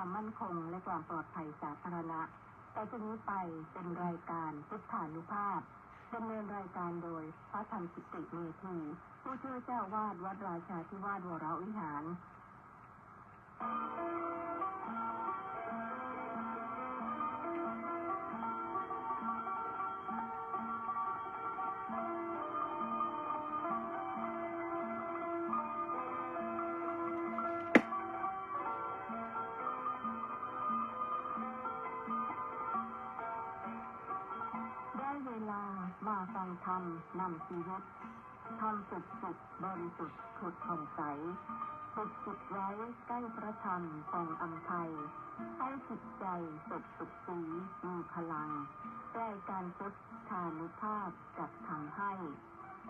ความมั่นคงและความปลอดภัยสาธารณะต่อจากนี้ไปเป็นรายการพุทธานุภาพดำเนินรายการโดยพระธรรมกิติเมธีผู้ช่วยเจ้าวาดวัดราชาธิวาสวรวิหารเวลามาฟังธรรมนำชีวิตธรรมสุดบริสุทธิ์ผุดผ่องใสฝึกจิตไว้ใกล้พระธรรมส่องอำไพให้จิตใจสดสุขสีมีพลังรายการพุทธานุภาพจัดทำให้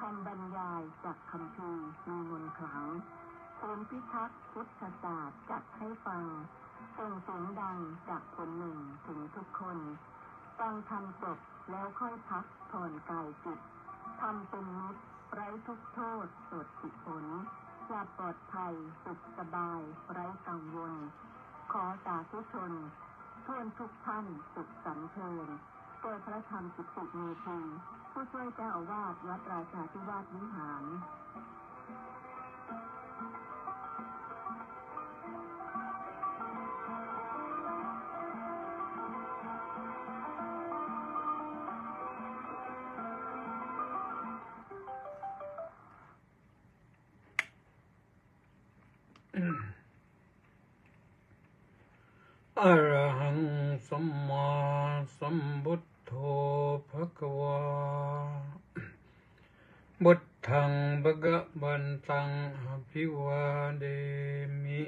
ทำบรรยายจากคำพีมีมนต์ขลังศูนย์พิทักษ์พุทธศาสตร์จัดให้ฟังส่งเสียงดังจากคนหนึ่งถึงทุกคนฟังธรรมจบแล้วค่อยพักผ่อนกายจิตทำเป็นมิตรไร้ทุกโทษสดสิผลหลับปลอดภัยสุขสบายไร้กังวลขอสาธุชนทั่วทุกท่านสุขสันเทินโดยพระธรรมกิติเมธีผู้ช่วยเจ้าอาวาสวัดราชาธิวาสวิหารอะระหังสัมมาสัมพุทโธภควาบุตถังภะคะวันตังอภิวาเดมิ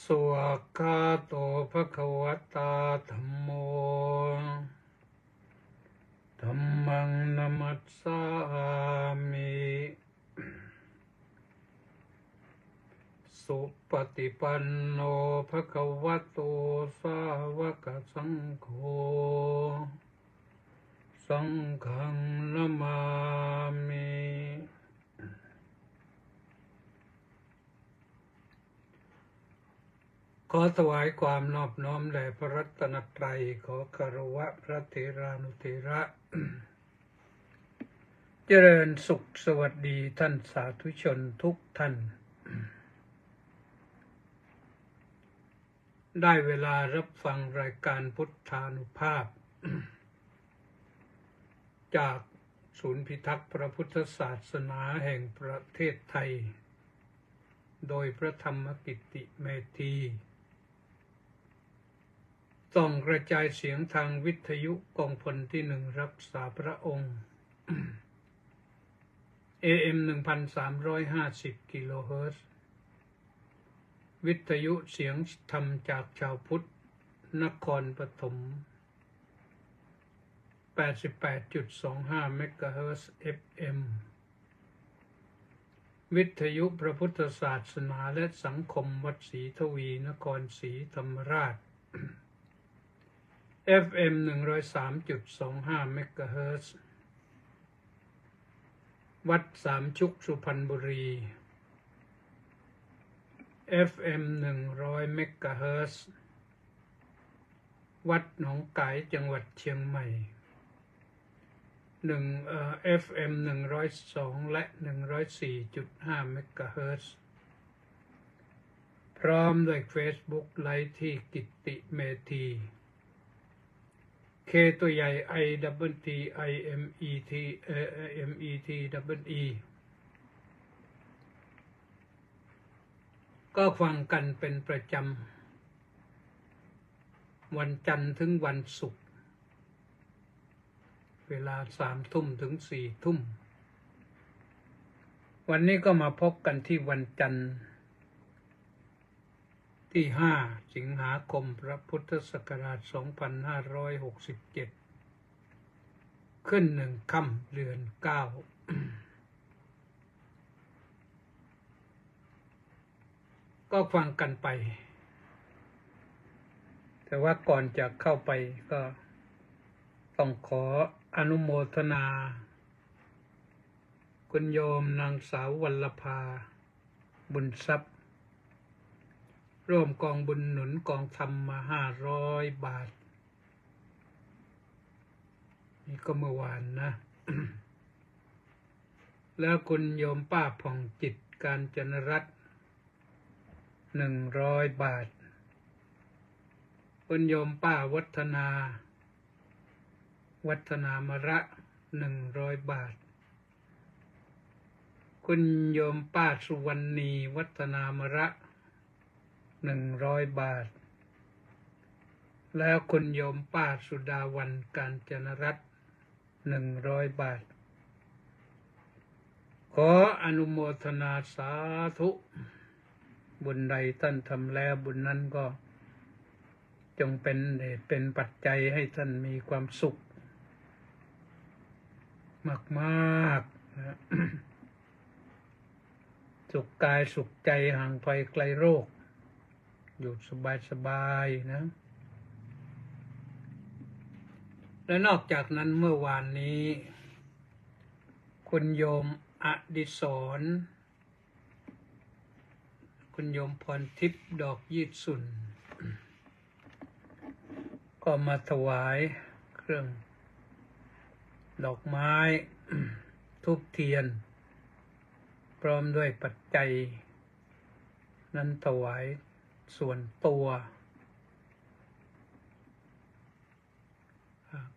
สวากขาโตภควตาธัมโมธัมมังนัมมัสสามิสุปฏิปันโนภควโตสาวกสังโฆสังฆังนะมามิขอถวายความนอบน้อมแด่พระรัตนตรัยขอคารวะพระเถรานุเถระ เจริญสุขสวัสดีท่านสาธุชนทุกท่านได้เวลารับฟังรายการพุทธานุภาพ จากศูนย์พิทักษ์พระพุทธศาสนาแห่งประเทศไทยโดยพระธรรมกิติเมธีส่งกระจายเสียงทางวิทยุกองพลที่หนึ่งรักษาพระองค์ AM 1,350 กิโลเฮิรตซ์วิทยุเสียงธรรมจากชาวพุทธนครปฐม 88.25 เมกะเฮิรตซ์ FM วิทยุพระพุทธศาสนาและสังคมวัดศรีทวีนครศรีธรรมราช FM 103.25 เมกะเฮิรตซ์วัดสามชุกสุพรรณบุรี FM 100 เมกะเฮิรตซ์วัดหนองกายจังหวัดเชียงใหม่FM 102 และ 104.5 เมกะเฮิรตซ์พร้อมด้วย Facebook ไลฟ์ที่กิตติเมธี K ตัวใหญ่ ITTIMET ก็ฟังกันเป็นประจำวันจันทร์ถึงวันศุกร์เวลา3 ทุ่มถึง4 ทุ่มวันนี้ก็มาพบกันที่วันจันทร์ที่5 สิงหาคมพระพุทธศักราช 2567 ขึ้น1 ค่ำเดือน 9 ก็ฟังกันไปแต่ว่าก่อนจะเข้าไปก็ต้องขออนุโมทนาคุณโยมนางสาววัลลภาบุญทรัพย์ ร่วมกองบุญหนุนกองธรรมมา500 บาทนี่ก็เมื่อวานนะ แล้วคุณโยมป้าผ่องจิตกาญจนรัตน์100 บาทคุณโยมป้าวัฒนามระ100 บาทคุณโยมป้าสุวรรณีวัฒนามระ100 บาทแล้วคุณโยมป้าสุดาวันกาญจนรัตน์100 บาทขออนุโมทนาสาธุบุญใดท่านทำแล้วบุญนั้นก็จงเป็นปัจจัยให้ท่านมีความสุขมากๆนะ สุขกายสุขใจห่างภัยไกลโรคอยู่สบายๆนะและนอกจากนั้นเมื่อวานนี้คุณโยมอดิศรคุณโยมพรทิพย์ดอกยีดสุนก็มาถวายเครื่องดอกไม้ ธูปเทียนพร้อมด้วยปัจจัยนั้นถวายส่วนตัว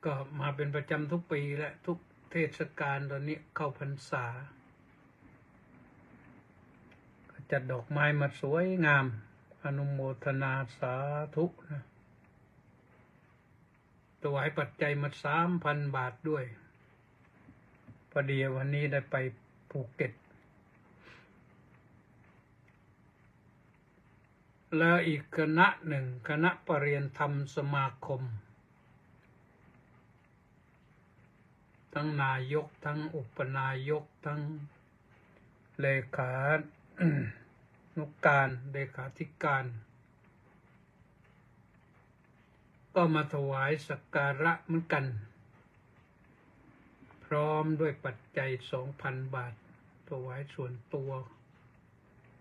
ก็มาเป็นประจำทุกปีและทุกเทศกาลตอนนี้เข้าพรรษาจัดดอกไม้มาสวยงามอนุโมทนาสาธุนะถวายปัจจัยมา 3,000 บาทด้วยพอดีวันนี้ได้ไปภูเก็ตแล้วอีกคณะหนึ่งคณะปริยนธรรมสมาคมทั้งนายกทั้งอุปนายกทั้งเลขานุการเลขาธิการก็มาถวายสักการะเหมือนกันพร้อมด้วยปัจจัย 2,000 บาทถวายส่วนตัว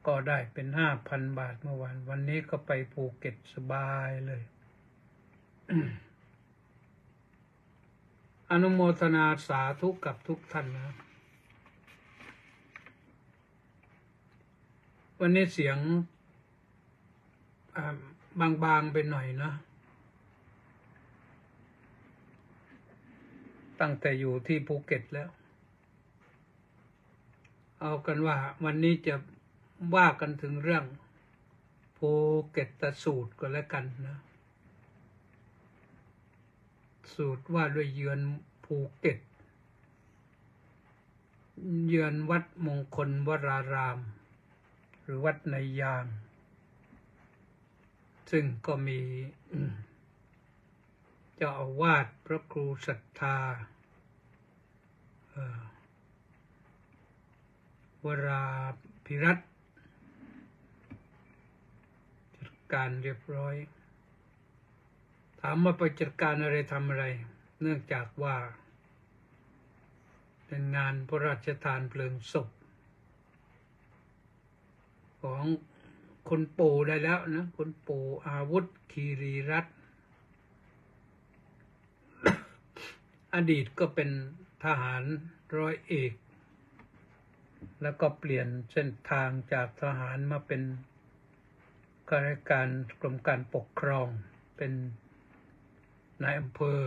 ก็ได้เป็น 5,000 บาทเมื่อวานวันนี้ก็ไปภูเก็ตสบายเลย อนุโมทนาสาธุกับทุกท่านนะวันนี้เสียงบางๆไปหน่อยนะตั้งแต่อยู่ที่ภูเก็ตแล้วเอากันว่าวันนี้จะว่ากันถึงเรื่องภูเก็ตสูตรก็แล้วกันนะสูตรว่าด้วยเยือนภูเก็ตเยือนวัดมงคลวรารามหรือวัดในยางซึ่งก็มีเจ้าอาวาสพระครูศรัทธาวราภิรัตน์จัดการเรียบร้อยถามว่าไปจัดการอะไรทำอะไรเนื่องจากว่าเป็นงานพระราชทานเพลิงศพของคุณปู่ได้แล้วนะคุณปู่อาวุธคีรีรัตน์ อดีตก็เป็นทหารร้อยเอกแล้วก็เปลี่ยนเส้นทางจากทหารมาเป็นข้าราชการกรมการปกครองเป็นนายอำเภอ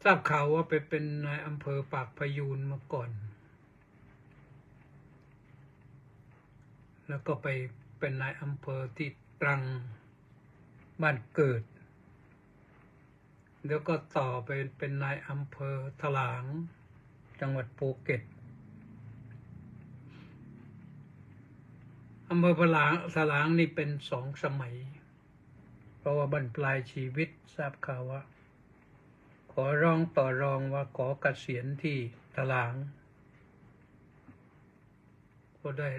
ทราบข่าวว่าไปเป็นนายอำเภอปากพยูนมาก่อนแล้วก็ไปเป็นนายอำเภอที่ตรังบ้านเกิดแล้วก็ต่อไปเป็นนายอำเภอถลางจังหวัดภูเก็ตอำเภอถลางนี่เป็น2 สมัยเพราะว่าบรรปลายชีวิตทราบข่าวว่าขอร้องต่อรองว่าขอเกษียณที่ถลางก็ได้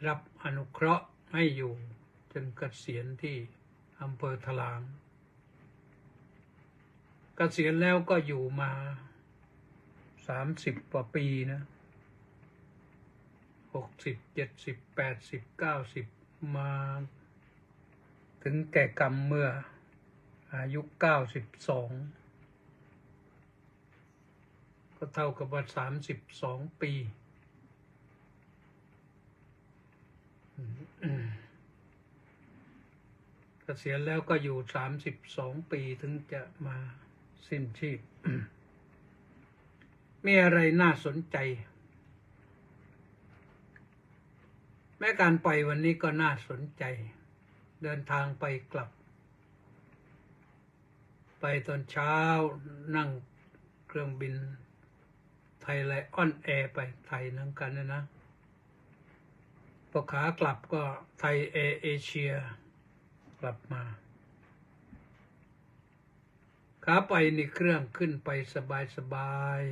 รับอนุเคราะห์ให้อยู่จนเกษียณที่อำเภอถลางเกษียณแล้วก็อยู่มา30 กว่าปีนะ60 70 80 90 มาถึงแก่กรรมเมื่ออายุ92ก็เท่ากับว่า32 ปีเกษียณแล้วก็อยู่32 ปีถึงจะมาสิ้นชีพ มีอะไรน่าสนใจ แม้การไปวันนี้ก็น่าสนใจ เดินทางไปกลับ ไปตอนเช้านั่งเครื่องบินไทยไลออนแอร์ไปไทยนั่งกันนะพอขากลับก็ไทยแอร์เอเชียกลับมาขาไปนี่เครื่องขึ้นไปสบาย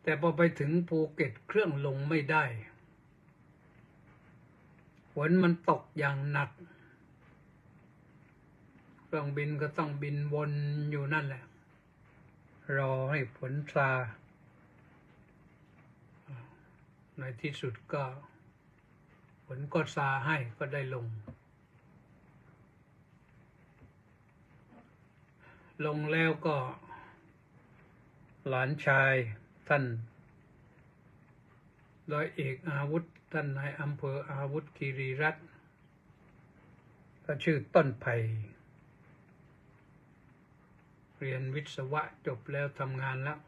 แต่พอไปถึงภูเก็ตเครื่องลงไม่ได้ฝนมันตกอย่างหนักเครื่องบินก็ต้องบินวนอยู่นั่นแหละรอให้ฝนซาในที่สุดก็ฝนก็ซาให้ก็ได้ลงแล้วก็หลานชายท่านร้อยเอกอาวุธท่านนายอำเภออาวุธคีรีรัตน์ก็ชื่อต้นไผ่เรียนวิศวะจบแล้วทำงานแล้ว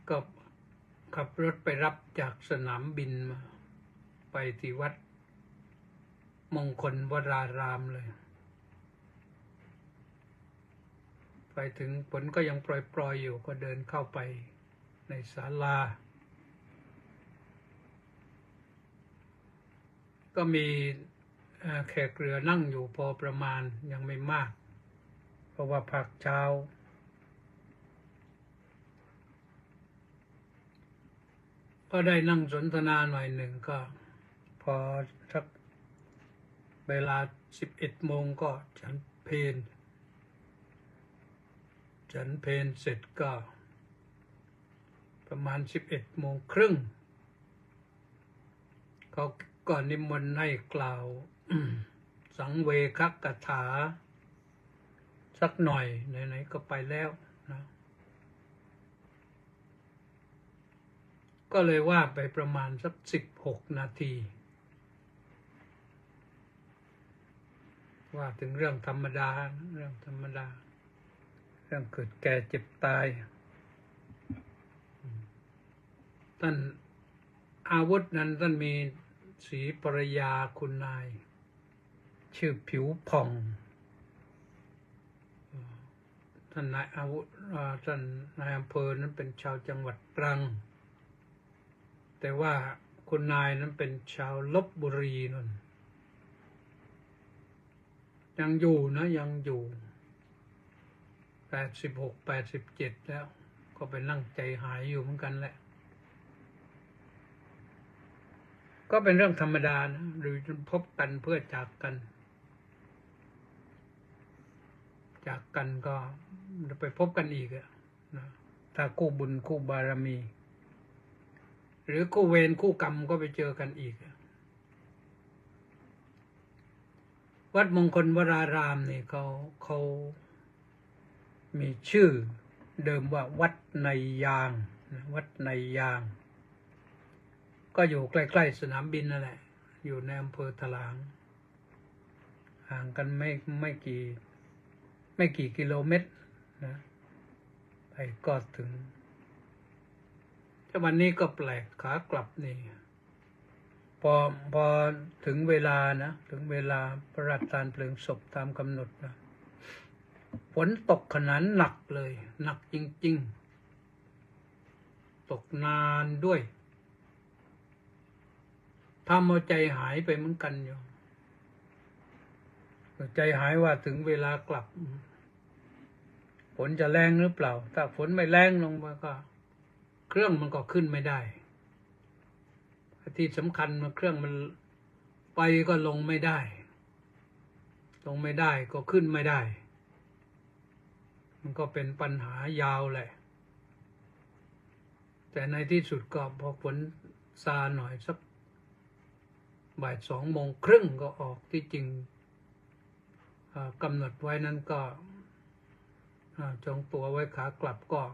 ก็ขับรถไปรับจากสนามบินมาไปที่วัดมงคลวรารามเลยไปถึงฝนก็ยังปล่อยอยู่ก็เดินเข้าไปในศาลาก็มีแขกเรือนั่งอยู่พอประมาณยังไม่มากเพราะว่าพักเช้าก็ได้นั่งสนทนาหน่อยหนึ่งก็พอสักเวลา11 โมงก็ฉันเพลเสร็จก็ประมาณ11 โมงครึ่งเขาก็นิมนต์ให้กล่าว สังเวคกถาสักหน่อยไหนๆก็ไปแล้วนะก็เลยว่าไปประมาณสัก16 นาทีว่าถึงเรื่องธรรมดาเรื่องเกิดแก่เจ็บตายท่านอาวุธนั้นท่านมีศรีภรยาคุณนายชื่อผิวผ่องท่านนายอาวุธท่านนายอำเภอนั้นเป็นชาวจังหวัดตรังแต่ว่าคุณนายนั้นเป็นชาวลพบุรีนั่นยังอยู่นะยังอยู่86 87แล้วก็ไปนั่งใจหายอยู่เหมือนกันแหละก็เป็นเรื่องธรรมดานะหรือพบกันเพื่อจากกันก็ไปพบกันอีกนะถ้าคู่บุญคู่บารมีหรือคู่เวรคู่กรรมก็ไปเจอกันอีกวัดมงคลวรารามนี่เขามีชื่อเดิมว่าวัดในยางวัดในยางก็อยู่ใกล้ๆสนามบินนั่นแหละอยู่ในอำเภอถลางห่างกันไม่กี่กิโลเมตรนะไปก็ถึงแต่วันนี้ก็แปลกขากลับนี่พอถึงเวลานะถึงเวลาพระราชทานเพลิงศพตามกำหนดนะฝนตกขนาดหนักเลยหนักจริงๆตกนานด้วยทำเอาใจหายไปเหมือนกันอยู่ใจหายว่าถึงเวลากลับฝนจะแรงหรือเปล่าถ้าฝนไม่แรงลงมาก็เครื่องมันก็ขึ้นไม่ได้ที่สำคัญมันเครื่องมันไปก็ลงไม่ได้ก็ขึ้นไม่ได้มันก็เป็นปัญหายาวแหละ แต่ในที่สุดก็พอฝนซาหน่อยสักบ่าย2:30ก็ออกที่จริงกำหนดไว้นั้นก็จองตั๋วไว้ขากลับก็4:40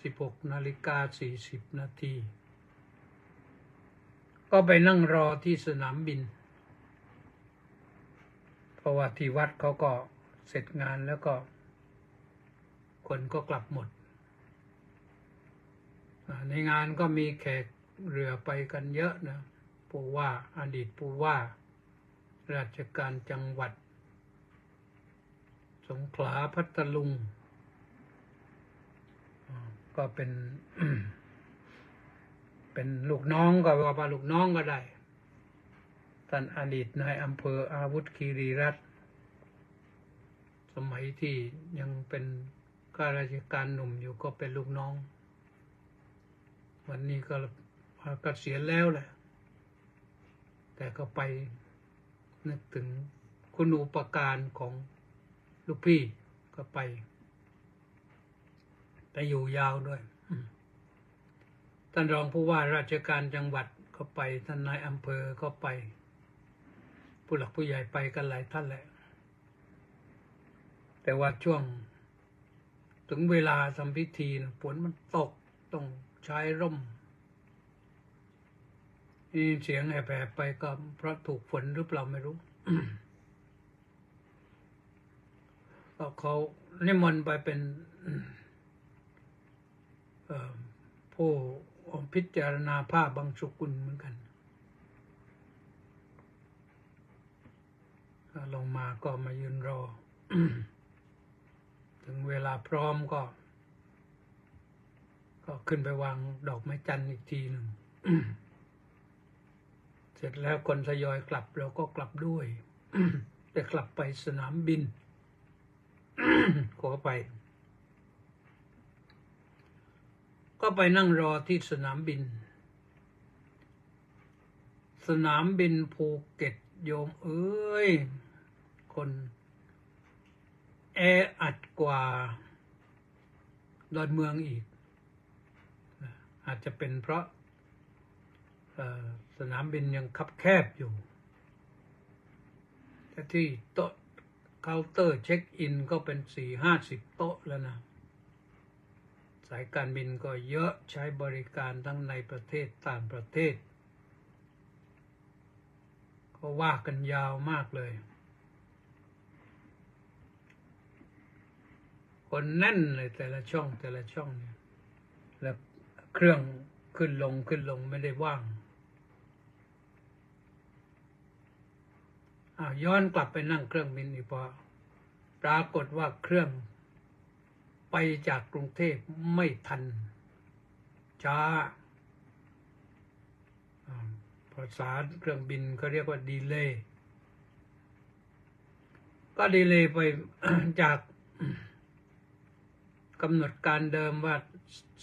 16:40 ก็ไปนั่งรอที่สนามบินเพราะว่าที่วัดเขาก็เสร็จงานแล้วก็คนก็กลับหมดในงานก็มีแขกเรือไปกันเยอะนะผู้ว่าอดีตผู้ว่าราชการจังหวัดสงขลาพัทลุงก็เป็น เป็นลูกน้องก็ว่าลูกน้องก็ได้ท่านอดีตนายอำเภออาวุธคีรีรัตน์สมัยที่ยังเป็นข้าราชการหนุ่มอยู่ก็เป็นลูกน้องวันนี้ก็เกษียณแล้วแหละแต่ก็ไปนึกถึงคุณูปการของลูกพี่ก็ไปแต่อยู่ยาวด้วยท่านรองผู้ว่าราชการจังหวัดก็ไปท่านนายอำเภอก็ไปผู้หลักผู้ใหญ่ไปกันหลายท่านแหละแต่ว่าช่วงถึงเวลาทำพิธีฝนมันตกต้องใช้ร่มนี่เสียงแผลไปก็เพราะถูกฝนหรือเปล่าไม่รู้ ก็เขานิมนต์ไปเป็นผู้พิจารณาผ้าบางสกุลเหมือนกันลงมาก็มายืนรอ ถึงเวลาพร้อมก็ขึ้นไปวางดอกไม้จันทร์อีกทีหนึ่ง เสร็จแล้วคนทยอยกลับเราก็กลับด้วย แต่กลับไปสนามบิน ขอไปก็ไปนั่งรอที่สนามบินภูเก็ตโยมเอ้ยคนแออัดกว่าดอนเมืองอีกอาจจะเป็นเพราะสนามบินยังคับแคบอยู่แต่ที่โต๊ะเคาน์เตอร์เช็คอินก็เป็น40-50 โต๊ะแล้วนะสายการบินก็เยอะใช้บริการทั้งในประเทศต่างประเทศก็ว่ากันยาวมากเลยคนแน่นเลยแต่ละช่องเนี่ยแล้วเครื่องขึ้นลงไม่ได้ว่างย้อนกลับไปนั่งเครื่องบินอีกพอปรากฏว่าเครื่องไปจากกรุงเทพไม่ทันช้าภาษาเครื่องบินเขาเรียกว่าดีเลย์ก็ดีเลย์ไป จากกำหนดการเดิมว่า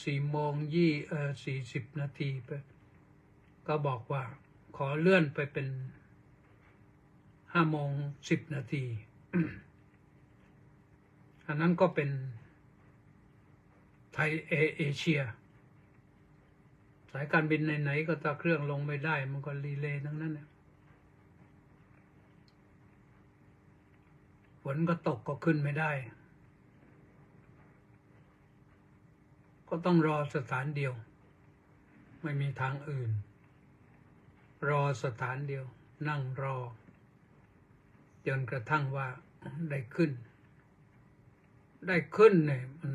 4:40 ไปก็บอกว่าขอเลื่อนไปเป็น5:10 อันนั้นก็เป็นไทยเอเชียสายการบินไหนๆก็ถ้าเครื่องลงไม่ได้มันก็รีเลย์ทั้งนั้นเนี่ยฝนก็ตกก็ขึ้นไม่ได้ก็ต้องรอสถานเดียวไม่มีทางอื่นรอสถานเดียวนั่งรอจนกระทั่งว่าได้ขึ้นเนี่ยมัน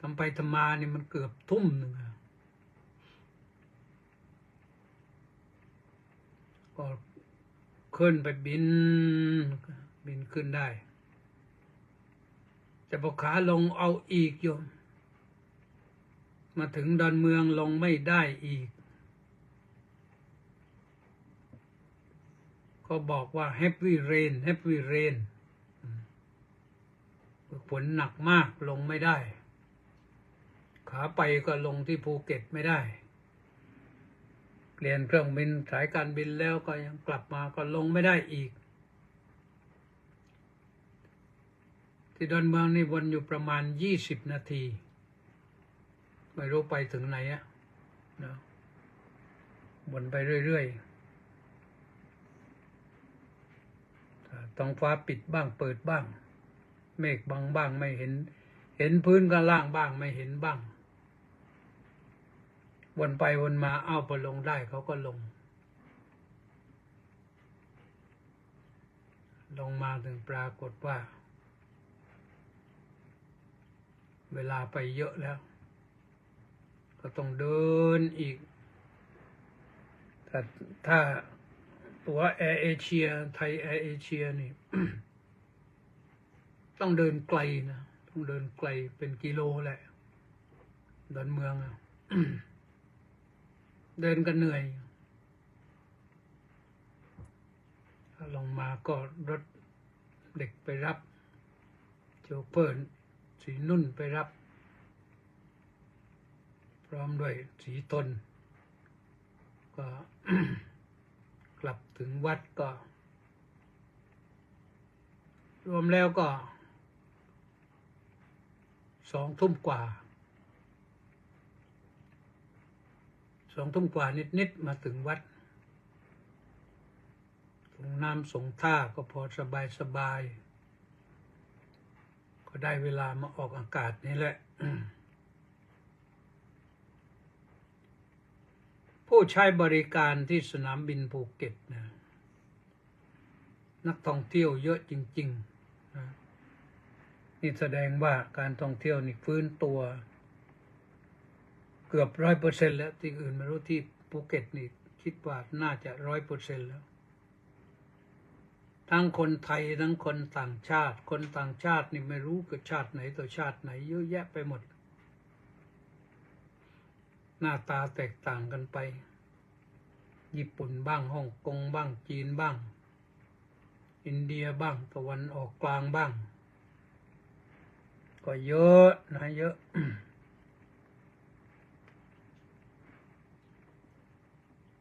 ทำไปทำมานี่มันเกือบทุ่มหนึ่งก็ขึ้นไปบินขึ้นได้แต่พอขาลงเอาอีกโยมมาถึงดอนเมืองลงไม่ได้อีกก็บอกว่า heavy rain ฝนหนักมากลงไม่ได้ขาไปก็ลงที่ภูเก็ตไม่ได้เปลี่ยนเครื่องบินสายการบินแล้วก็ยังกลับมาก็ลงไม่ได้อีก ที่ดอนเมืองนี่วนอยู่ประมาณ20 นาที ไม่รู้ไปถึงไหนอะนะวนไปเรื่อยๆท้องฟ้าปิดบ้างเปิดบ้างเมฆบังบ้างไม่เห็นพื้นข้างล่างบ้างไม่เห็นบ้างวนไปวนมาพอลงได้เขาก็ลงมาถึงปรากฏว่าเวลาไปเยอะแล้วก็ต้องเดินอีกถ้าตัวแอร์เอเชียไทยแอร์เอเชียนี่ ต้องเดินไกลนะต้องเดินไกลเป็นกิโลแหละดอนเมือง เดินกันเหนื่อยลงมาก็รถเด็กไปรับโชเฟอร์สีนุ่นไปรับพร้อมด้วยสีตนก็ กลับถึงวัดก็รวมแล้วก็2 ทุ่มกว่านิดมาถึงวัดส่งน้ำส่งท่าก็พอสบายก็ได้เวลามาออกอากาศนี่แหละ ผู้ใช้บริการที่สนามบินภูเก็ตนะนักท่องเที่ยวเยอะจริงๆนะนี่แสดงว่าการท่องเที่ยวนี่ฟื้นตัวเกือบ100%แล้วที่อื่นไม่รู้ที่ภูเก็ตนี่คิดว่าน่าจะ100%แล้วทั้งคนไทยทั้งคนต่างชาตินี่ไม่รู้กับชาติไหนต่อชาติไหนเยอะแยะไปหมดหน้าตาแตกต่างกันไปญี่ปุ่นบ้างฮ่องกงบ้างจีนบ้างอินเดียบ้างตะวันออกกลางบ้างก็เยอะนะเยอะ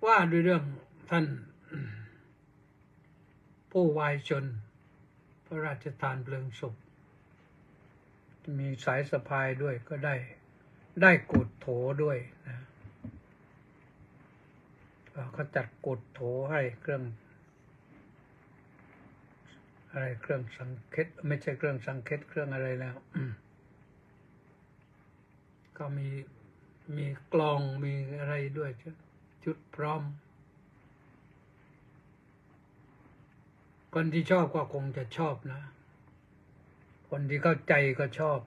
ว่าด้วยเรื่องท่านผู้วายชนพระราชทานเพลิงศพมีสายสะพายด้วยก็ได้กุดโถด้วยนะเขาจัดกุดโถให้เครื่องอะไรเครื่องสังเกตไม่ใช่เครื่องสังเกตเครื่องอะไรแล้ว ก็มีกลองมีอะไรด้วยชุดพร้อมคนที่ชอบก็คงจะชอบนะคนที่เข้าใจก็ชอบ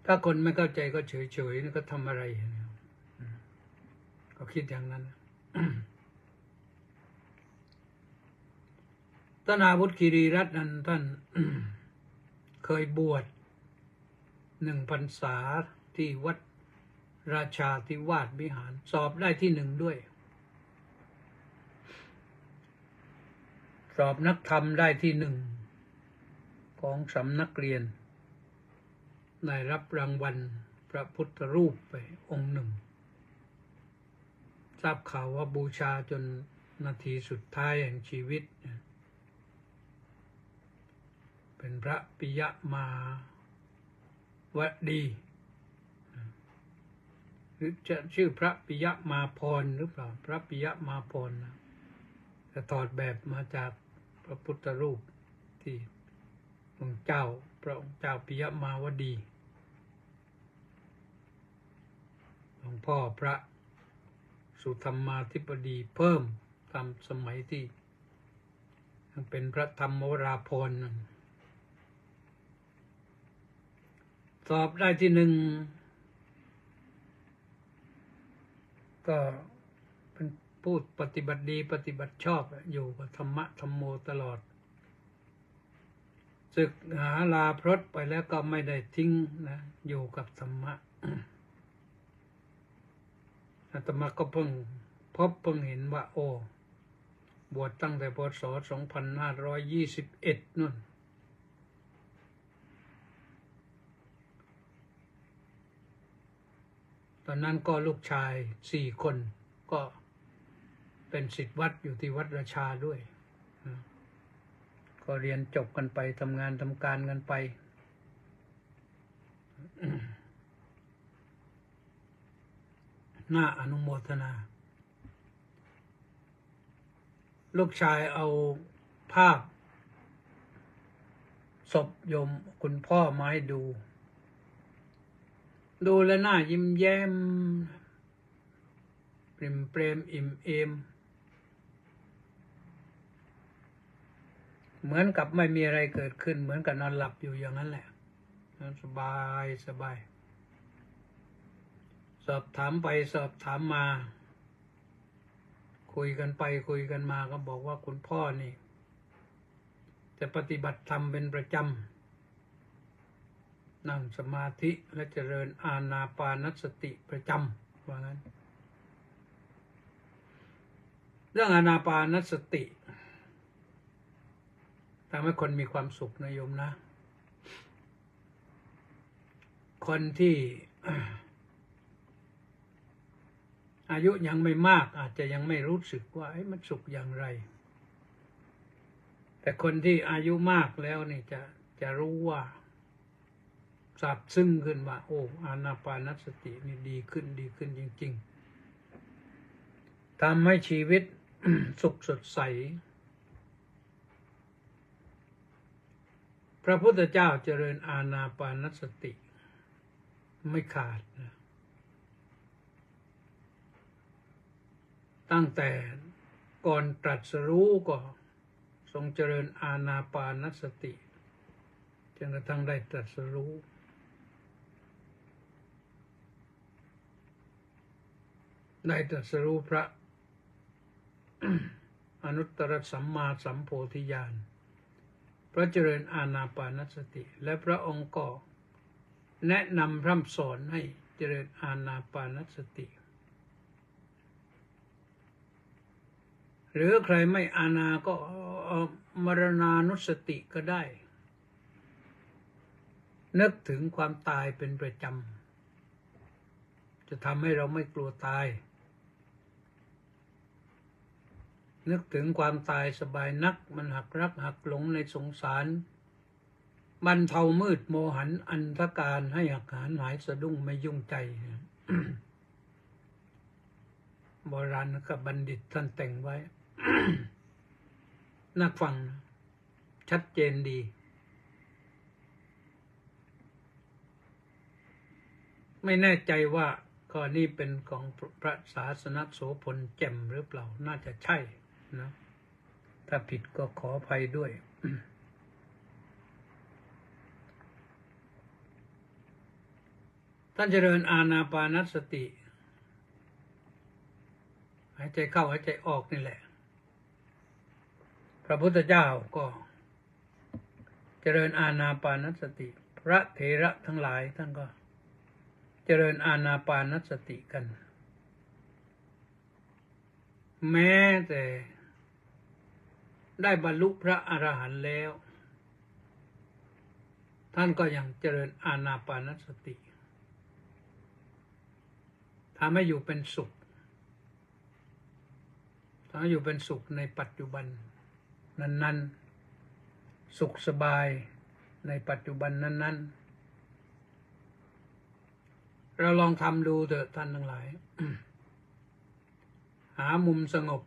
ถ้าคนไม่เข้าใจก็เฉยๆนี่ก็ทำอะไรก็คิดอย่างนั้น ท่านอาวุธคีรีรัตน์นั้นท่าน เคยบวช1 พรรษาที่วัดราชาธิวาสวิหารสอบได้ที่1ด้วยสอบนักธรรมได้ที่1ของสำนักเรียนได้รับรางวัลพระพุทธรูปไปองค์1ทราบข่าวว่าบูชาจนนาทีสุดท้ายแห่งชีวิตเป็นพระปิยมาวดีหรือจะชื่อพระปิยมาพรหรือเปล่าพระปิยมาพรนะจะถอดแบบมาจากพระพุทธรูปที่องค์เจ้าพระองค์เจ้าปิยมาวดีหลวงพ่อพระสุธรรมาธิบดีเพิ่มตามสมัยที่ยังเป็นพระธรรมวราภรณ์สอบได้ที่1ก็เป็นผู้ปฏิบัติดีปฏิบัติชอบอยู่กับธรรมะธรรมโมตลอดศึกหาลาพรตไปแล้วก็ไม่ได้ทิ้งนะอยู่กับธรรมะ อาตมาก็เพิ่งเห็นว่าโอ้บวชตั้งแต่พศ2521นู่นตอนนั้นก็ลูกชาย4 คนก็เป็นศิษย์วัดอยู่ที่วัดราชาด้วย ก็เรียนจบกันไปทำงานทำการกันไป น่าอนุโมทนา ลูกชายเอาภาพศพโยมคุณพ่อมาให้ดูแล้วหน้ายิ้มแย้มปริ่มเปรมอิ่มเอมเหมือนกับไม่มีอะไรเกิดขึ้นเหมือนกับนอนหลับอยู่อย่างนั้นแหละสบายสบายสอบถามไปสอบถามมาคุยกันไปคุยกันมาก็บอกว่าคุณพ่อนี่จะปฏิบัติธรรมเป็นประจำนั่งสมาธิและเจริญอานาปานสติประจำว่างั้นเรื่องอานาปานสติทำให้คนมีความสุขนะโยมนะคนที่ อายุยังไม่มากอาจจะยังไม่รู้สึกว่ามันสุขอย่างไรแต่คนที่อายุมากแล้วนี่จะรู้ว่าซาบซึ้งขึ้นว่าโอ้อานาปานสตินี่ดีขึ้นจริงๆทำให้ชีวิต สุขสดใสพระพุทธเจ้าเจริญอานาปานสติไม่ขาดนะตั้งแต่ก่อนตรัสรู้ก็ทรงเจริญอานาปานสติจนกระทั่งได้ตรัสรู้พระ อนุตตรสัมมาสัมโพธิญาณพระเจริญอานาปานสติและพระองค์ก็แนะนำพร่ำสอนให้เจริญอานาปานสติหรือใครไม่อานาก็มรณานุสติก็ได้นึกถึงความตายเป็นประจำจะทำให้เราไม่กลัวตายนึกถึงความตายสบายนักมันหักรักหักหลงในสงสารบรรเทามืดโมหันอันธการให้หักหายหายสะดุ้งไม่ยุ่งใจ โบราณกับบัณฑิตท่านแต่งไว้ นักฟังชัดเจนดีไม่แน่ใจว่าข้อนี้เป็นของพระศาสนโสพลแจ่มหรือเปล่าน่าจะใช่นะถ้าผิดก็ขออภัยด้วย ท่านเจริญอานาปานสติหายใจเข้าหายใจออกนี่แหละพระพุทธเจ้าก็เจริญอานาปานสติพระเถระทั้งหลายท่านก็เจริญอานาปานสติกันแม้แต่ได้บรรลุพระอรหันต์แล้วท่านก็ยังเจริญอานาปานสติทำให้อยู่เป็นสุขทำให้อยู่เป็นสุขในปัจจุบันนั้นๆสุขสบายในปัจจุบันนั้นๆเราลองทำดูเถอะท่านทั้งหลาย หามุมสงบ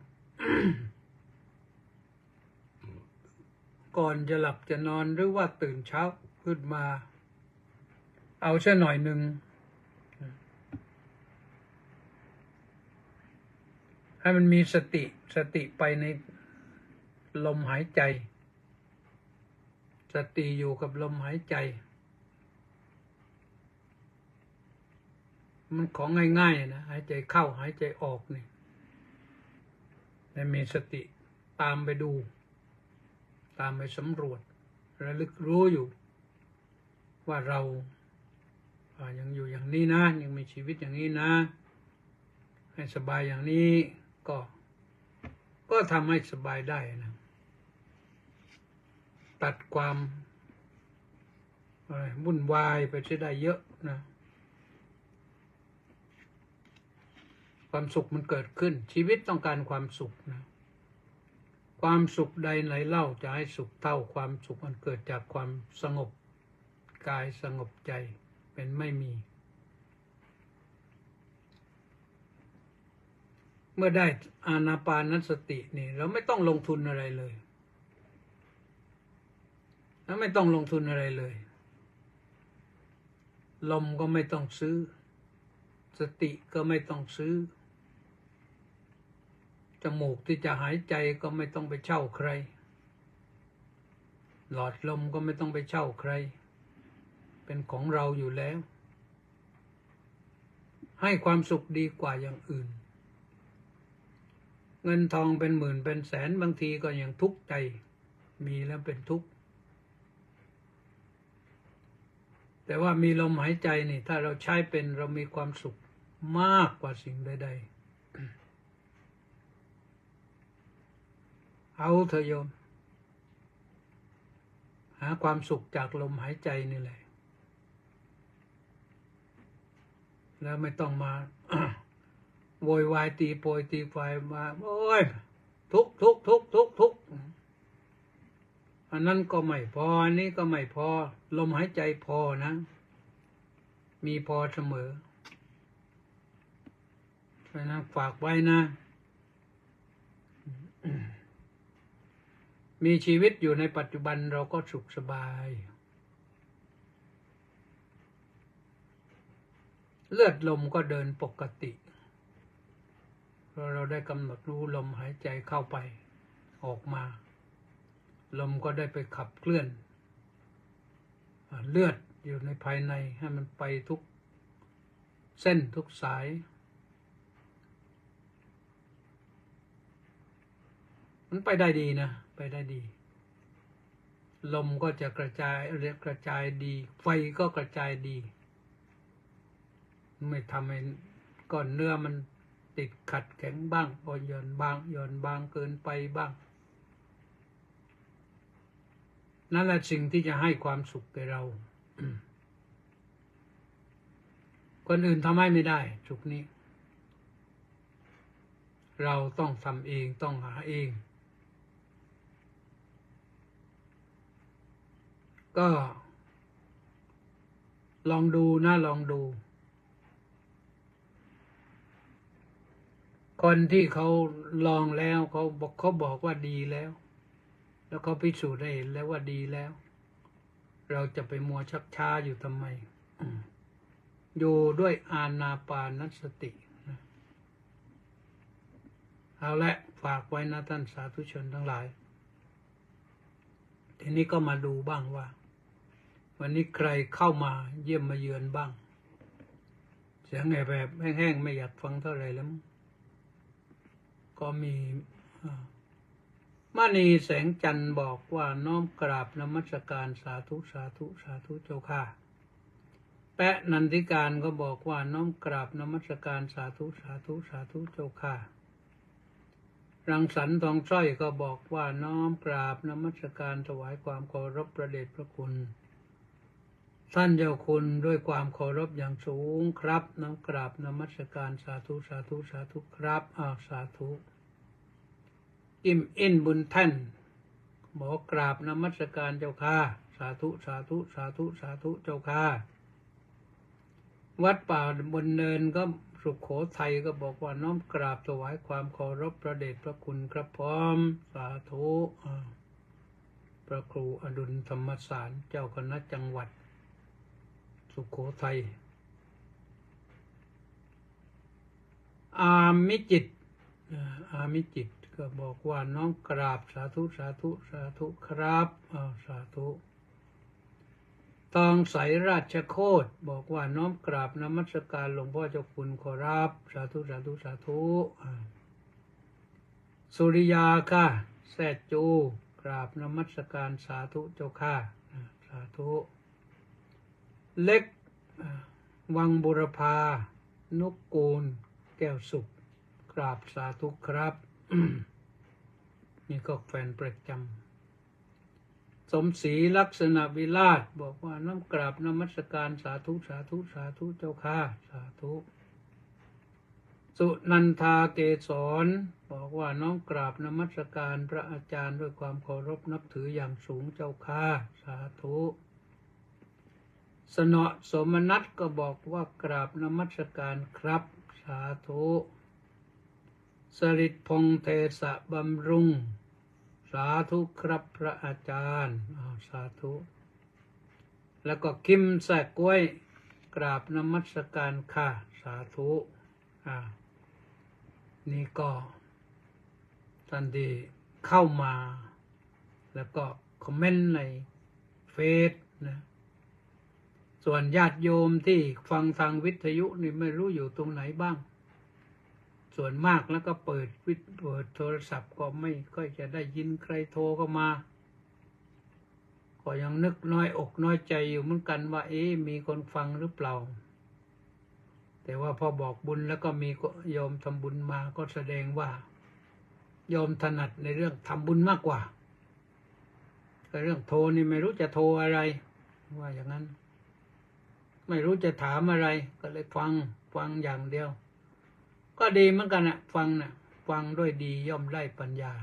ก่อนจะหลับจะนอนหรือว่าตื่นเช้าขึ้นมาเอาแค่หน่อยหนึ่งให้มันมีสติไปในลมหายใจสติอยู่กับลมหายใจมันของง่ายๆนะหายใจเข้าหายใจออกนี่ให้มีสติตามไปดูตามไปสำรวจระลึกรู้อยู่ว่าเรายังอยู่อย่างนี้นะยังมีชีวิตอย่างนี้นะให้สบายอย่างนี้ก็ทำให้สบายได้นะตัดความวุ่นวายไปใช้ได้เยอะนะความสุขมันเกิดขึ้นชีวิตต้องการความสุขนะ ความสุขใดไหนเล่าจะให้สุขเท่าความสุขอันเกิดจากความสงบกายสงบใจเป็นไม่มีเมื่อได้อานาปานสตินี่เราไม่ต้องลงทุนอะไรเลยแล้วไม่ต้องลงทุนอะไรเลยลมก็ไม่ต้องซื้อสติก็ไม่ต้องซื้อจมูกที่จะหายใจก็ไม่ต้องไปเช่าใครหลอดลมก็ไม่ต้องไปเช่าใครเป็นของเราอยู่แล้วให้ความสุขดีกว่าอย่างอื่นเงินทองเป็นหมื่นเป็นแสนบางทีก็ยังทุกข์ใจมีแล้วเป็นทุกข์แต่ว่ามีลมหายใจนี่ถ้าเราใช้เป็นเรามีความสุขมากกว่าสิ่งใดๆเอาเถอะโยมหาความสุขจากลมหายใจนี่แหละแล้วไม่ต้องมา โวยวายตีโพยตีไฟมาโอ้ยทุกอันนั้นก็ไม่พออันนี้ก็ไม่พอลมหายใจพอนะมีพอเสมอเพราะนั้นฝากไว้นะมีชีวิตอยู่ในปัจจุบันเราก็สุขสบายเลือดลมก็เดินปกติเพราะเราได้กำหนดรู้ลมหายใจเข้าไปออกมาลมก็ได้ไปขับเคลื่อนเลือดอยู่ในภายในให้มันไปทุกเส้นทุกสายมันไปได้ดีนะไปได้ดีลมก็จะกระจายดีไฟก็กระจายดีไม่ทำให้ก้อนเนื้อมันติดขัดแข็งบ้างก็หย่อนบางเกินไปบ้างนั่นแหละสิ่งที่จะให้ความสุขแก่เรา คนอื่นทำให้ไม่ได้สุขนี้เราต้องทำเองต้องหาเองก็ลองดูนะลองดูคนที่เขาลองแล้วเขาบอกว่าดีแล้วเขาพิสูจน์ได้เห็นแล้วว่าดีแล้วเราจะไปมัวชักช้าอยู่ทำไมอยู่ด้วยอานาปานสตินะเอาละฝากไว้นะท่านสาธุชนทั้งหลายทีนี้ก็มาดูบ้างว่าวันนี้ใครเข้ามาเยี่ยมมาเยือนบ้างเสียงแบบแห้งๆไม่อยากฟังเท่าไหร่แล้วก็มีมณีแสงจันทร์บอกว่าน้อมกราบนมัสการสาธุเจ้าค่ะแปะนันทิการก็บอกว่าน้อมกราบนมัสการสาธุเจ้าค่ะรังสรรค์ทองสร้อยก็บอกว่าน้อมกราบนมัสการถวายความเคารพพระเดชพระคุณท่านเจ้าคุณด้วยความเคารพอย่างสูงครับน้อมกราบนมัสการสาธุครับสาธุอิ่มอินบุญท่านบอกกราบนมัสการเจ้าค่ะสาธุเจ้าค่ะวัดป่าบนเนินก็สุโขทัยก็บอกว่าน้อมกราบถวายความเคารพพระเดชพระคุณครับพร้อมสาธุพระครูอดุลธรรมสารเจ้าคณะจังหวัดสุโขทัยอามิจิตก็บอกว่าน้อมกราบสาธุครับสาธุตองใสราชโคตบอกว่าน้อมกราบนมัสการหลวงพ่อเจ้าคุณขอรับสาธุสุริยาค่ะแซดจูกราบนมัสการสาธุเจ้าค่ะสาธุเล็กวังบุรพานุกูลแก้วสุขกราบสาธุครับ นี่ก็แฟนประจำสมศรีลักษณะวิราชบอกว่าน้อมกราบนมัสการสาธุเจ้าค่ะสาธุ สุนันทาเกษรบอกว่าน้องกราบนมัสการพระอาจารย์ด้วยความเคารพนับถืออย่างสูงเจ้าค่ะสาธุสนอสมนัสก็บอกว่ากราบนมัสการครับสาธุสริตพงษ์เทสะบำรุงสาธุครับพระอาจารย์สาธุแล้วก็คิมแสกกล้วยกราบนมัสการค่ะสาธุนี่ก็ท่านที่เข้ามาแล้วก็คอมเมนต์ในเฟซนะส่วนญาติโยมที่ฟังทางวิทยุนี่ไม่รู้อยู่ตรงไหนบ้างส่วนมากแล้วก็เปิดโทรศัพท์ก็ไม่ค่อยจะได้ยินใครโทรเข้ามาก็ยังนึกน้อยอกน้อยใจอยู่เหมือนกันว่ามีคนฟังหรือเปล่าแต่ว่าพอบอกบุญแล้วก็มีโยมทำบุญมาก็แสดงว่าโยมถนัดในเรื่องทำบุญมากกว่าเรื่องโทรนี่ไม่รู้จะโทรอะไรว่าอย่างนั้นไม่รู้จะถามอะไรก็เลยฟังอย่างเดียวก็ดีเหมือนกันนะฟังด้วยดีย่อมได้ปัญญา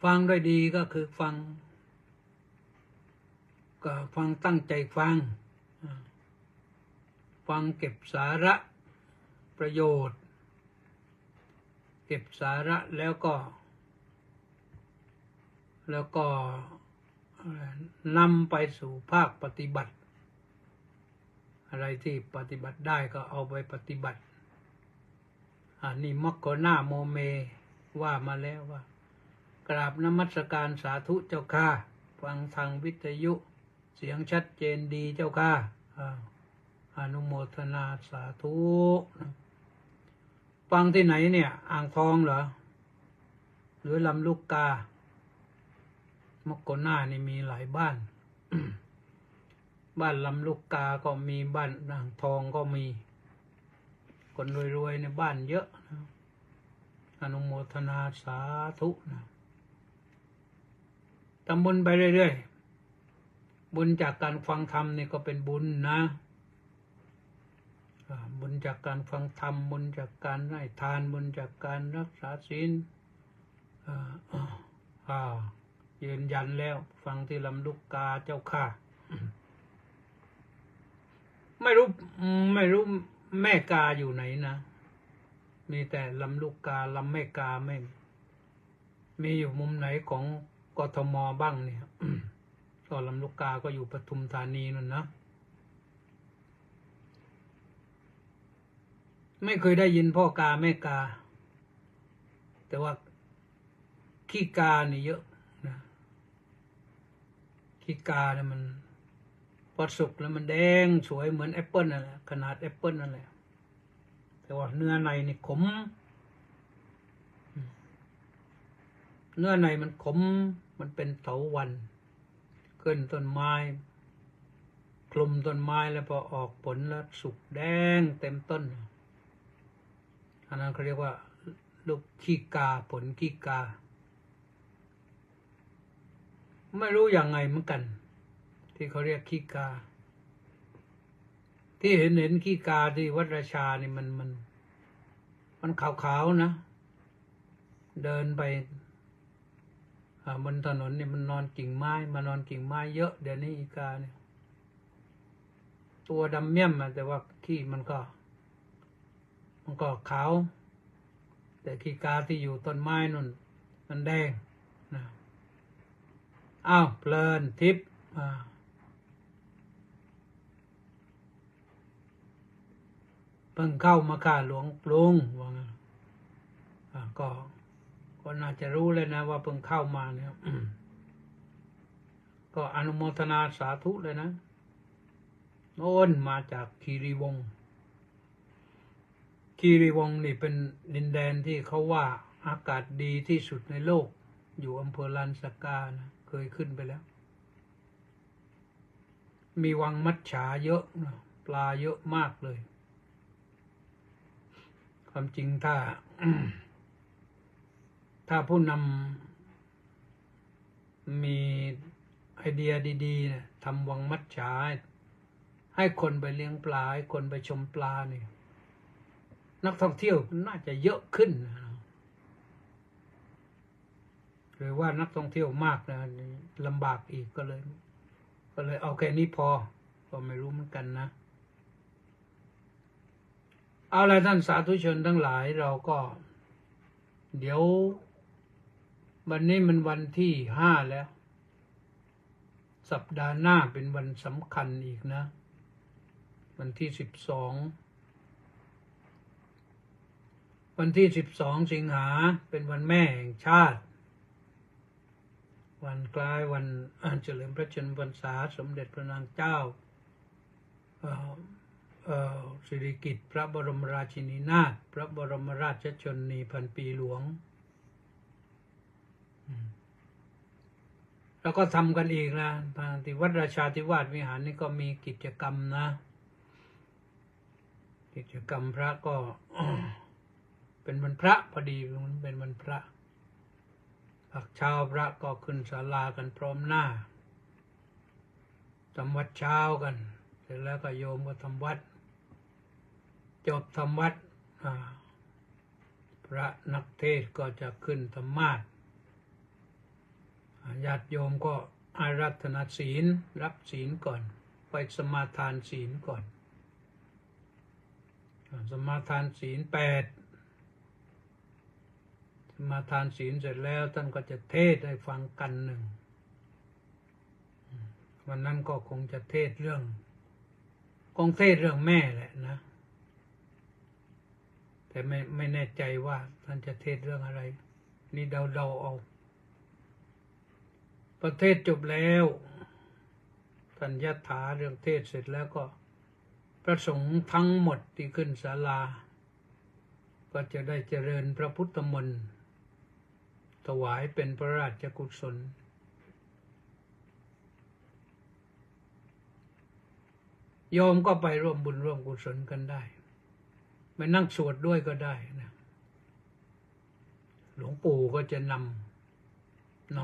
ฟังด้วยดีก็คือฟังตั้งใจฟังเก็บสาระประโยชน์เก็บสาระแล้วก็นำไปสู่ภาคปฏิบัติอะไรที่ปฏิบัติได้ก็เอาไปปฏิบัตินี่มัคโคนาโมเมว่ามาแล้วว่ากราบนมัสการสาธุเจ้าค่ะฟังทางวิทยุเสียงชัดเจนดีเจ้าค่ะอนุโมทนาสาธุฟังที่ไหนเนี่ยอ่างทองเหรอหรือลำลูกกามัคโคนานี่มีหลายบ้าน บ้านลำลูกกาก็มีบ้านอ่างทองก็มีคนรวยๆในบ้านเยอะนะอนุโมทนาสาธุนะทำบุญไปเรื่อยๆบุญจากการฟังธรรมนี่ก็เป็นบุญนะบุญจากการฟังธรรมบุญจากการให้ทานบุญจากการรักษาศีลยืนยันแล้วฟังที่ลำลูกกาเจ้าค่ะไม่รู้แม่กาอยู่ไหนนะมีแต่ลำลูกกาลำแม่กาไม่มีอยู่มุมไหนของกทมบ้างเนี่ย ก็ลำลูกกาก็อยู่ปทุมธานีนั่นนะไม่เคยได้ยินพ่อกาแม่กาแต่ว่าขี้กานี่เยอะนะขี้กาเนี่ยมันพอสุกแล้วมันแดงสวยเหมือนแอปเปิ้ลนั่นแหละขนาดแอปเปิ้ลนั่นแหละแต่ว่าเนื้อในนี่ขมเนื้อในมันขมมันเป็นเถาวัลย์ขึ้นต้นไม้คลุมต้นไม้แล้วพอออกผลแล้วสุกแดงเต็มต้นอันนั้นเขาเรียกว่าลูกขี้กาผลขี้กาไม่รู้อย่างไงเหมือนกันที่เขาเรียกขี้กาที่เห็นขี้กาที่วัดราชานี่มันขาวๆนะเดินไปบนถนนเนี่ยมันนอนกิ่งไม้มานอนกิ่งไม้เยอะเดี๋ยวนี้อีกาเนี่ยตัวดำเมี่ยมแต่ว่าขี้มันก็ขาวแต่ขี้กาที่อยู่ต้นไม้นั่นมันแดงนะอ้าวเพลินทิพย์เพิ่งเข้ามาค่ะหลวงปรุงว่างั้นก็น่าจะรู้เลยนะว่าเพิ่งเข้ามาเนี่ย ก็อนุโมทนาสาธุเลยนะโน่นมาจากคีรีวงศ์นี่เป็นดินแดนที่เขาว่าอากาศดีที่สุดในโลกอยู่อำเภอลานสกานะเคยขึ้นไปแล้วมีวังมัจฉาเยอะนะปลาเยอะมากเลยความจริงถ้า ผู้นำมีไอเดียดีๆนะทำวังมัจฉา ให้คนไปเลี้ยงปลาให้คนไปชมปลาเนี่ยนักท่องเที่ยวน่าจะเยอะขึ้นนะหรือว่านักท่องเที่ยวมากนะลำบากอีกก็เลยเอาแค่นี้พอก็ไม่รู้เหมือนกันนะเอาละท่านสาธุชนทั้งหลายเราก็เดี๋ยววันนี้มันวันที่5แล้วสัปดาห์หน้าเป็นวันสำคัญอีกนะวันที่12วันที่12สิงหาเป็นวันแม่แห่งชาติวันคล้ายวันเฉลิมพระชนมพรรษาสมเด็จพระนางเจ้าสิริกิติ์พระบรมราชินีนาถพระบรมราชชนนีพันปีหลวงแล้วก็ทำกันอีกนะที่วัดราชาธิวาสวิหารนี่ก็มีกิจกรรมนะกิจกรรมพระก็ เป็นวันพระพอดีเป็นวันพระพักเช้าพระก็ขึ้นศาลากันพร้อมหน้าทำวัดเช้ากันเสร็จแล้วก็โยมก็ทำวัดจบทำวัดพระนักเทศน์ก็จะขึ้นธรรมาสน์ญาติโยมก็อาราธนาศีลรับศีลก่อนไปสมาทานศีลก่อนสมาทานศีล8สมาทานศีลเสร็จแล้วท่านก็จะเทศให้ฟังกันหนึ่งวันนั้นก็คงจะเทศเรื่องแม่แหละนะแต่ไม่แน่ใจว่าท่านจะเทศเรื่องอะไรนี่เดาเอาประเทศจบแล้วท่านยถาเรื่องเทศเสร็จแล้วก็พระสงฆ์ทั้งหมดที่ขึ้นศาลาก็จะได้เจริญพระพุทธมนต์ถวายเป็นพระราชกุศลโยมก็ไปร่วมบุญร่วมกุศลกันได้ไปนั่งสวดด้วยก็ได้นะหลวงปู่ก็จะน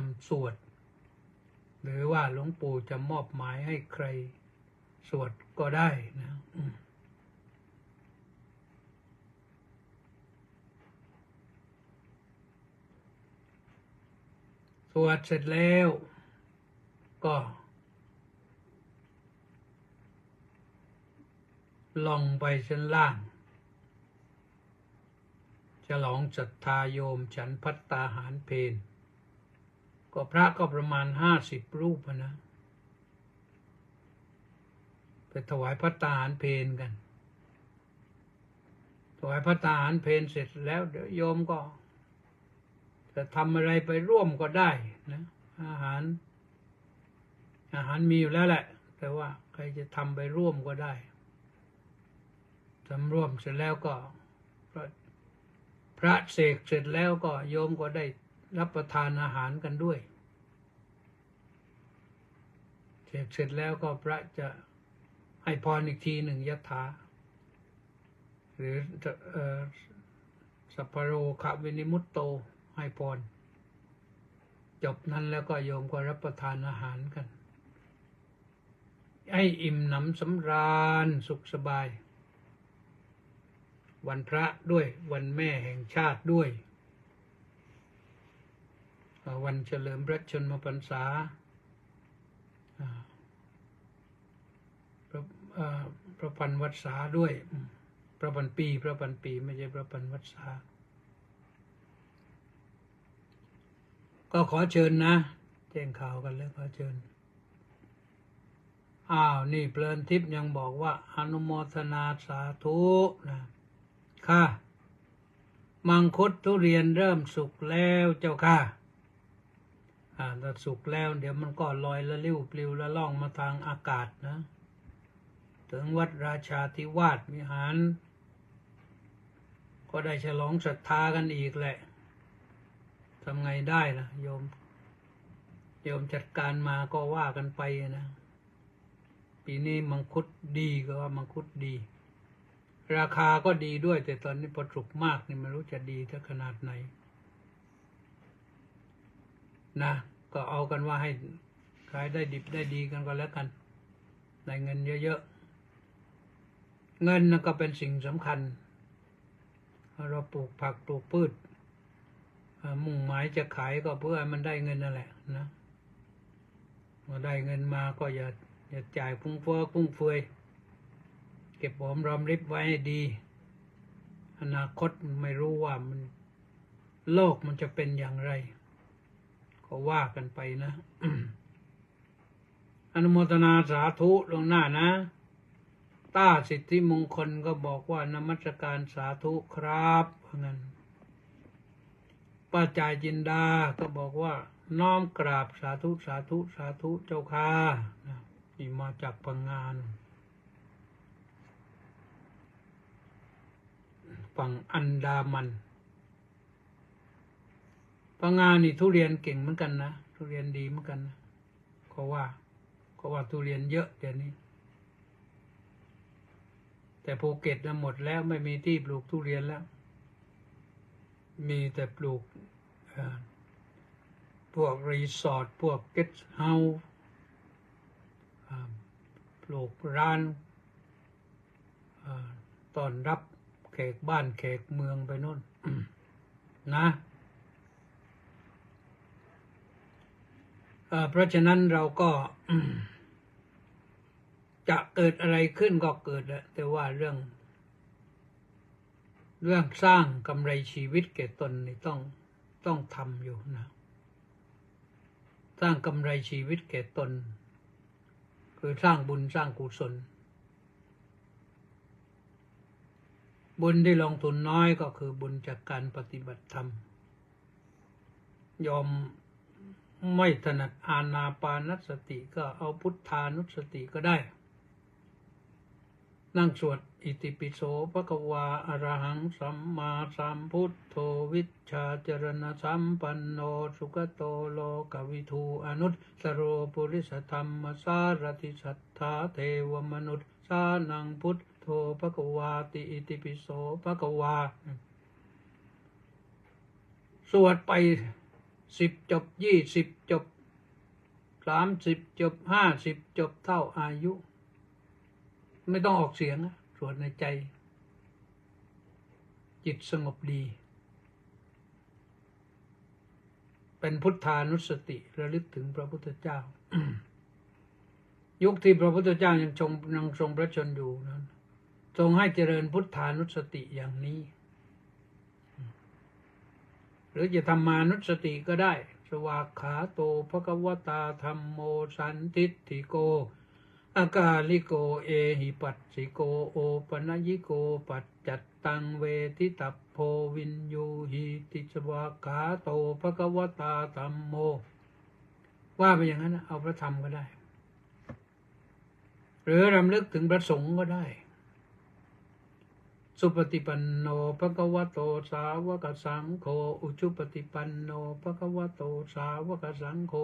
ำสวดหรือว่าหลวงปู่จะมอบหมายให้ใครสวดก็ได้นะสวดเสร็จแล้วก็ลงไปชั้นล่างฉลองศรัทธาโยมฉันภัตตาหารเพลก็พระก็ประมาณ50 รูปนะไปถวายภัตตาหารเพลกันถวายภัตตาหารเพลเสร็จแล้วเดี๋ยวโยมก็จะทำอะไรไปร่วมก็ได้นะอาหารมีอยู่แล้วแหละแต่ว่าใครจะทำไปร่วมก็ได้ทำร่วมเสร็จแล้วก็พระเสกเสร็จแล้วก็โยมก็ได้รับประทานอาหารกันด้วยเสร็จแล้วก็พระจะให้พรอีกทีหนึ่งยถาหรือสัพพโรคะวินิมุตโตให้พรจบนั้นแล้วก็โยมก็รับประทานอาหารกันให้อิ่มหนำสำราญสุขสบายวันพระด้วยวันแม่แห่งชาติด้วยวันเฉลิมพระชนมพรรษาพระพันวรรษาด้วยพระพันปีไม่ใช่พระพันวรรษาก็ขอเชิญนะแจ้งข่าวกันแล้วขอเชิญนี่เพลินทิพย์ยังบอกว่าอนุโมทนาสาธุนะค่ะมังคุดทุเรียนเริ่มสุกแล้วเจ้าค่ะถ้าสุกแล้วเดี๋ยวมันก็ลอยละลิ้วปลิวละล่องมาทางอากาศนะถึงวัดราชาธิวาสวิหารก็ได้ฉลองศรัทธากันอีกแหละทำไงได้ล่ะโยมจัดการมาก็ว่ากันไปนะปีนี้มังคุดดีก็ว่ามังคุดดีราคาก็ดีด้วยแต่ตอนนี้พอสุกมากนี่ไม่รู้จะดีเท่าขนาดไหนนะก็เอากันว่าให้ขายได้ดิบได้ดีกันก็แล้วกันได้เงินเยอะ เงินก็เป็นสิ่งสำคัญเราปลูกผักปลูกพืชมุ่งหมายจะขายก็เพื่อให้มันได้เงินนั่นแหละนะเมื่อได้เงินมาก็อย่าจ่ายฟุ่มเฟือยเก็บหอมรอมริบไว้ให้ดีอนาคตไม่รู้ว่ามันโลกมันจะเป็นอย่างไรก็ว่ากันไปนะ อนุโมทนาสาธุลงหน้านะต้าสิทธิมงคลก็บอกว่านมัสการสาธุครับเพราะงั้นป้าจ่ายจินดาก็บอกว่าน้อมกราบสาธุสาธุสาธุเจ้าค่ะนี่มาจากพังงานฝั่งอันดามันพังงานนี่ทุเรียนเก่งเหมือนกันนะทุเรียนดีเหมือนกันนะเขาว่าทุเรียนเยอะเดี๋ยวนี้แต่ภูเก็ตหมดแล้วไม่มีที่ปลูกทุเรียนแล้วมีแต่ปลูกพวกรีสอร์ทพวกเกสต์เฮาส์ปลูกร้านต้อนรับแขกบ้านแขกเมืองไปโน่น นะเพราะฉะนั้นเราก็ จะเกิดอะไรขึ้นก็เกิดแหละแต่ว่าเรื่องสร้างกำไรชีวิตแก่ตนนี่ต้องทำอยู่นะสร้างกำไรชีวิตแก่ตนคือสร้างบุญสร้างกุศลบุญที่ลงทุนน้อยก็คือบุญจากการปฏิบัติธรรมยอมไม่ถนัดอานาปานสติก็เอาพุทธานุสติก็ได้นั่งสวดอิติปิโสภะคะวาอะระหังสัมมาสัมพุทโธวิชชาจรณะสัมปันโนสุขโตโลกวิทูอนุตตโรปุริสธรรมสารติสัทธาเทวมนุษย์สานังพุทโธภะคะวาติอิติปิโสภะคะวาสวดไป10 จบ20 จบ30 จบ50 จบเท่าอายุไม่ต้องออกเสียงสวดในใจจิตสงบดีเป็นพุทธานุสติระลึกถึงพระพุทธเจ้า ยุคที่พระพุทธเจ้ายังทรงพระชนอยู่นั้นทรงให้เจริญพุทธานุสติอย่างนี้หรือจะธรรมานุสติก็ได้สวากขาโตภควตาธัมโมสันทิฏฐิโกอากาลิโกเอหิปัสสิโกโอปนยิโกปัจจัตตังเวทิตัพโพวินยูหิติสวากขาโตภควตาธัมโมว่าไปอย่างนั้นเอาพระธรรมก็ได้หรือรำลึกถึงพระสงฆ์ก็ได้สุปฏิปันโนภควโตสาวกสังโฆอุชุปฏิปันโนภควโตสาวกสังโฆ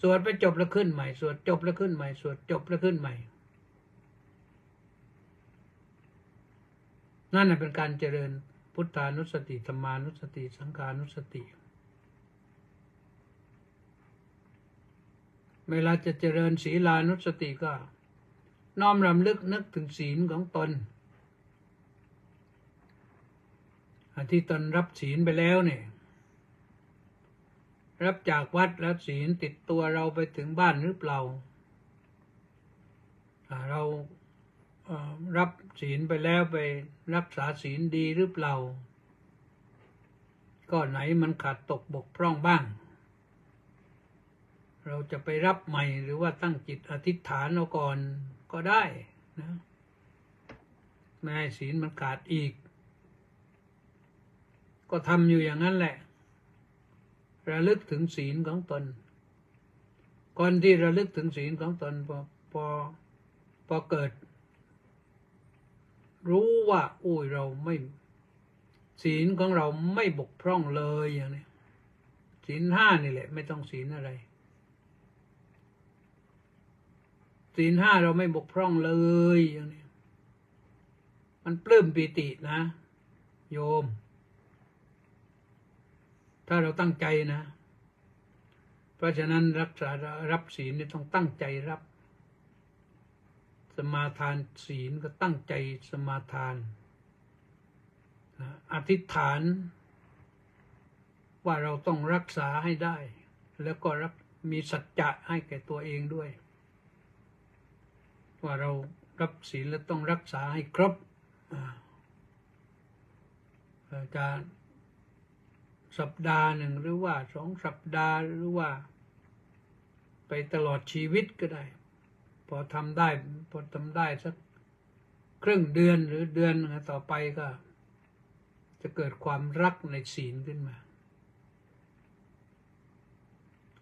สวดไปจบแล้วขึ้นใหม่สวดจบแล้วขึ้นใหม่สวดจบแล้วขึ้นใหม่นั่นเป็นการเจริญพุทธานุสติธรรมานุสติสังฆานุสติเวลาจะเจริญศีลานุสติก็น้อมรำลึกนึกถึงศีลของตนที่ตนรับศีลไปแล้วเนี่ยรับจากวัดแล้วศีลติดตัวเราไปถึงบ้านหรือเปล่าเรารับศีลไปแล้วไปรักษาศีลดีหรือเปล่าก็ไหนมันขาดตกบกพร่องบ้างเราจะไปรับใหม่หรือว่าตั้งจิตอธิษฐานเอาก่อนก็ได้นะไม่ให้ศีลมันขาดอีกก็ทำอยู่อย่างนั้นแหละระลึกถึงศีลของตนก่อนที่ระลึกถึงศีลของตนพอเกิดรู้ว่าอุ้ยเราไม่ศีลของเราไม่บกพร่องเลยอย่างนี้ศีล5นี่แหละไม่ต้องศีลอะไรศีล5เราไม่บกพร่องเลยอย่างนี้มันปลื้มปิตินะโยมถ้าเราตั้งใจนะเพราะฉะนั้นรับศีลนี่ต้องตั้งใจรับ สมาทานศีลก็ตั้งใจสมาทานอธิษฐานว่าเราต้องรักษาให้ได้แล้วก็มีสัจจะให้แก่ตัวเองด้วยว่าเรารับศีลแล้วต้องรักษาให้ครบจะสัปดาห์หนึ่งหรือว่า2 สัปดาห์หรือว่าไปตลอดชีวิตก็ได้พอทำได้สักครึ่งเดือนหรือเดือนต่อไปก็จะเกิดความรักในศีลขึ้นมา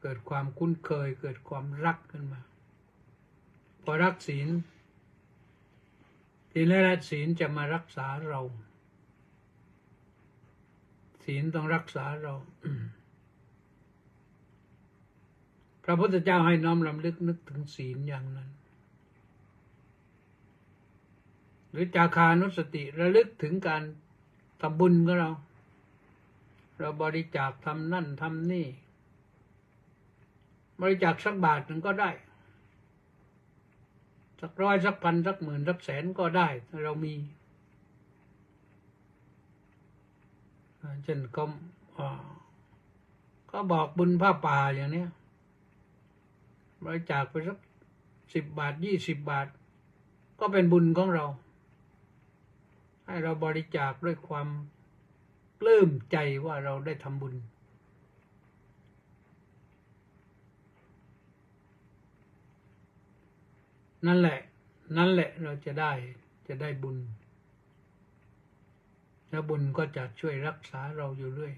เกิดความคุ้นเคยเกิดความรักขึ้นมาพอรักศีลทีนี้ศีลจะมารักษาเราศีลต้องรักษาเรา พระพุทธเจ้าให้น้อมรำลึกนึกถึงศีลอย่างนั้นหรือจาคานุสติระลึกถึงการทำบุญของเราบริจาคทำนั่นทำนี่บริจาคสักบาทหนึ่งก็ได้สัก100สัก1,000สัก10,000สัก100,000ก็ได้ถ้าเรามีเช่นก็บอกบุญผ้าป่าอย่างนี้บริจาคไปสัก10 บาท20 บาทก็เป็นบุญของเราให้เราบริจาคด้วยความปลื้มใจว่าเราได้ทำบุญนั่นแหละเราจะได้บุญแล้วบุญก็จะช่วยรักษาเราอยู่เรื่อย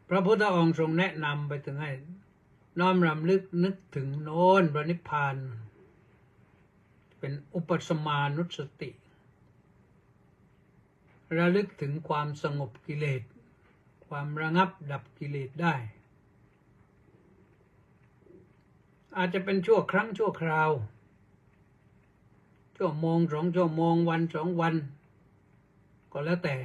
พระพุทธองค์ทรงแนะนำไปถึงให้น้อมรำลึกนึกถึงโน้นพระนิพพานเป็นอุปสมานุสติระลึกถึงความสงบกิเลสความระงับดับกิเลสได้อาจจะเป็นชั่วครั้งชั่วคราวชั่วโมง2 ชั่วโมงวัน2 วันก็แล้วแต่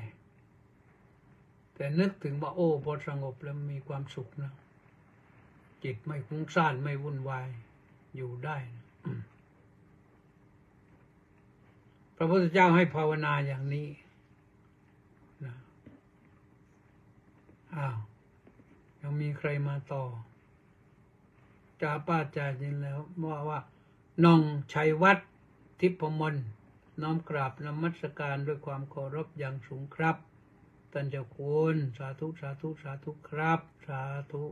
นึกถึงว่าโอ้พอสงบแล้วมีความสุขนะจิตไม่ฟุ้งซ่านไม่วุ่นวายอยู่ได้นะพระพุทธเจ้าให้ภาวนาอย่างนี้นะยังมีใครมาต่อจาป้าจ่ายินแล้วว่านองชัยวัฒน์ทิพมลน้อมกราบนมัสการด้วยความเคารพอย่างสูงครับท่านเจ้าคุณสาธุสาธุสาธุครับสาธุ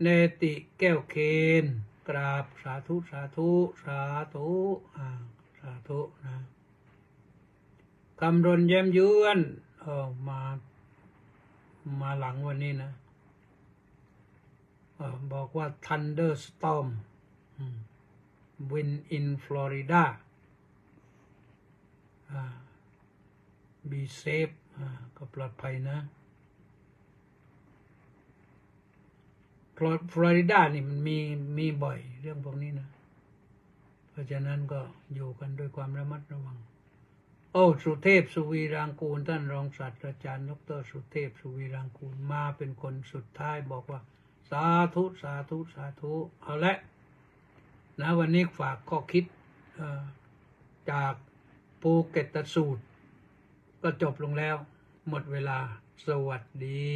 เนติแก้วเคนกราบสาธุสาธุสาธุสาธุนะคำรณแย้มยวนมาหลังวันนี้นะบอกว่า thunderstorm wind in Florida be safe ก็ปลอดภัยนะฟลอริดานี่มันมีบ่อยเรื่องพวกนี้นะเพราะฉะนั้นก็อยู่กันด้วยความระมัดระวังสุเทพสุวีรางกูลท่านรองศาสตราจารย์ดร.สุเทพสุวีรางกูลมาเป็นคนสุดท้ายบอกว่าสาธุสาธุสาธุเอาละนะวันนี้ฝากข้อคิดจากภูเก็ตสูตรก็จบลงแล้วหมดเวลาสวัสดี